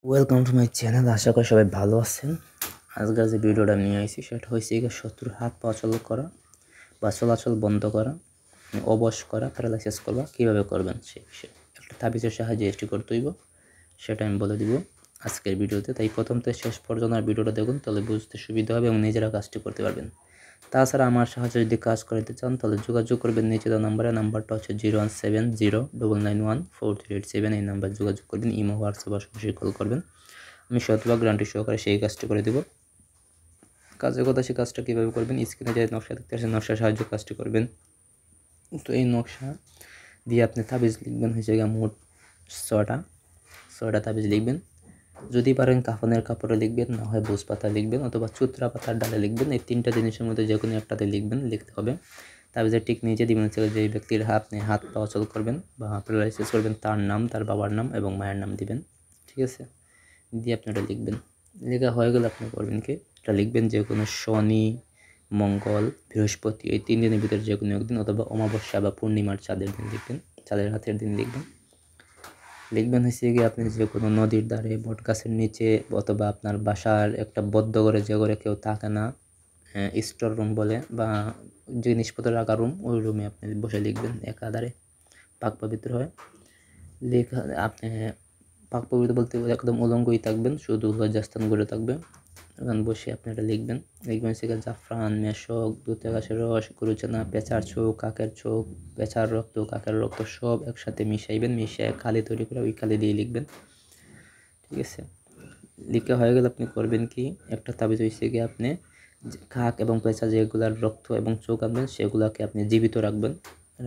Welcome to my channel. আশা করি সবাই ভালো আছেন। আজকের যে ভিডিওটা নিয়ে আসছি সেটা হচ্ছে শত্রুর হাত পা অচল করা বা চলাচল বন্ধ করা, অবশ করা, প্যারালাইসিস করা কীভাবে করবেন সেই বিষয়ে একটা তাবিজের সাহায্যে এটি করতে হইব, সেটা আমি বলে দিব আজকের ভিডিওতে। তাই প্রথম থেকে শেষ পর্যন্ত ভিডিওটা দেখুন, তাহলে বুঝতে সুবিধা হবে এবং নিজেরা কাজটি করতে পারবেন। তাছাড়া আমার সাহায্যে যদি কাজ করতে চান তাহলে যোগাযোগ করবেন নিচে দেওয়া নাম্বারে। নাম্বারটা হচ্ছে 01709914387। এই নাম্বার যোগাযোগ করবেন, ইমো, হোয়াটসঅ্যাপ বা সরাসরি কল করবেন। আমি শতভাগ গ্যারান্টি সহকারে সেই কাজটি করে দেব। কাজের কথা, সেই কাজটা কীভাবে করবেন, স্ক্রিনে যে নকশা দেখতে আসেন নকশার সাহায্যে কাজটি করবেন। তো এই নকশা দিয়ে আপনি তাবিজ লিখবেন হয়েছে মোট ছয়টা তাবিজ লিখবেন। যদি পারেন কাফনের কাপড়ে লিখবেন, না হয় বুঝ পাতা লিখবেন অথবা চুত্রা পাতার ডালে লিখবেন। এই তিনটা জিনিসের মধ্যে যে কোনো একটাতে লিখতে হবে। তাবিজের ঠিক নিচে দিবেন হচ্ছে যে ব্যক্তির হাত পা অচল করবেন বা প্যারালাইসিস করবেন তার নাম, তার বাবার নাম এবং মায়ের নাম দিবেন। ঠিক আছে, দিয়ে আপনি এটা লিখবেন। লেখা হয়ে গেলে আপনি করবেন কি, এটা লিখবেন যে কোনো শনি, মঙ্গল, বৃহস্পতি এই 3 দিনের ভিতরে যে কোনো একদিন, অথবা অমাবস্যা বা পূর্ণিমার চাঁদের দিন লিখবেন, চাঁদের রাতের দিন লিখবেন হচ্ছে গিয়ে আপনি যে কোনো নদীর ধারে, বট গাছের নিচে, অথবা আপনার বাসার একটা বদ্ধ ঘরে, যে ঘরে কেউ থাকে না, স্টোর রুম বলে বা জিনিসপত্র রাখার রুম, ওই রুমে আপনি বসে লিখবেন একাধারে, পাক পবিত্র হয় লেখা। আপনি পাক পবিত্র বলতে একদম উলঙ্গই থাকবেন, শুধু লজ্জাস্থান করে থাকবে, ওখানে বসে আপনি এটা লিখবেন সেখানে জাফরান, মেশক, দুধ গাছের রস, গরুচানা, পেঁচার চোখ, কাকের চোখ, পেঁচার রক্ত, কাকের রক্ত সব একসাথে মিশাইবেন। মিশিয়ে কালি তৈরি করে ওই কালি দিয়ে লিখবেন। ঠিক আছে, লিখে হয়ে গেলে আপনি করবেন কি, একটা তাবিজ হয়েছে গিয়ে আপনি কাক এবং পেঁচা যেগুলার রক্ত এবং চোখ আনবেন সেগুলাকে আপনি জীবিত রাখবেন।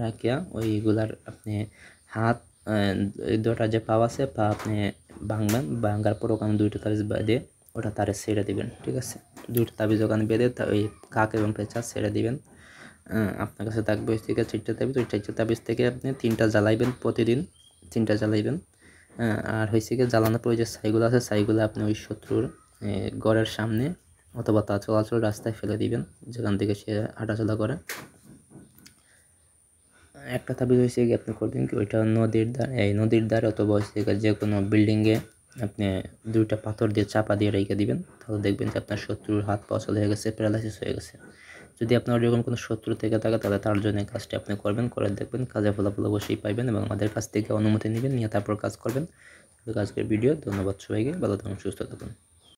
রাখিয়া ওইগুলার আপনি হাত, দুটা যে পা আছে, পা আপনি ভাঙবেন। ভাঙার পর ওখানে 2টা তাবিজ বেঁধে ওটা তারে ছেড়ে দিবেন। ঠিক আছে, 2টা তাবিজ ওখানে বেঁধে ওই কাক এবং পেঁচা ছেড়ে দিবেন। আপনার কাছে থাকবে হচ্ছে 4টা তাবিজ। ওই 4টা তাবিজ থেকে আপনি 3টা জ্বালাইবেন, প্রতিদিন 3টা জ্বালাইবেন। আর হয়েছে গিয়ে জ্বালানোর পরে যে ছাইগুলো আছে, ছাইগুলো আপনি ওই শত্রুর ঘরের সামনে অথবা তার চলাচল রাস্তায় ফেলে দিবেন, যেখান থেকে সে হাঁটাচলা করে। একটা তাবিজ হয়েছে গিয়ে আপনি করবেন কি, ওইটা নদীর ধারে অথবা হচ্ছে যে কোনো বিল্ডিংয়ে আপনি 2টা পাথর দিয়ে চাপা দিয়ে রেখে দিবেন। তাহলে দেখবেন যে আপনার শত্রুর হাত পা অচল হয়ে গেছে, প্যারালাইসিস হয়ে গেছে। যদি আপনার এরকম কোনো শত্রু থেকে থাকে তাহলে তার জন্য কাজটি আপনি করবেন, করে দেখবেন কাজের ফলাফল অবশ্যই পাইবেন এবং আমাদের কাছ থেকে অনুমতি নেবেন, নিয়ে তারপর কাজ করবেন। আজকের ভিডিও। ধন্যবাদ সবাইকে, ভালো থাকুন, সুস্থ থাকুন।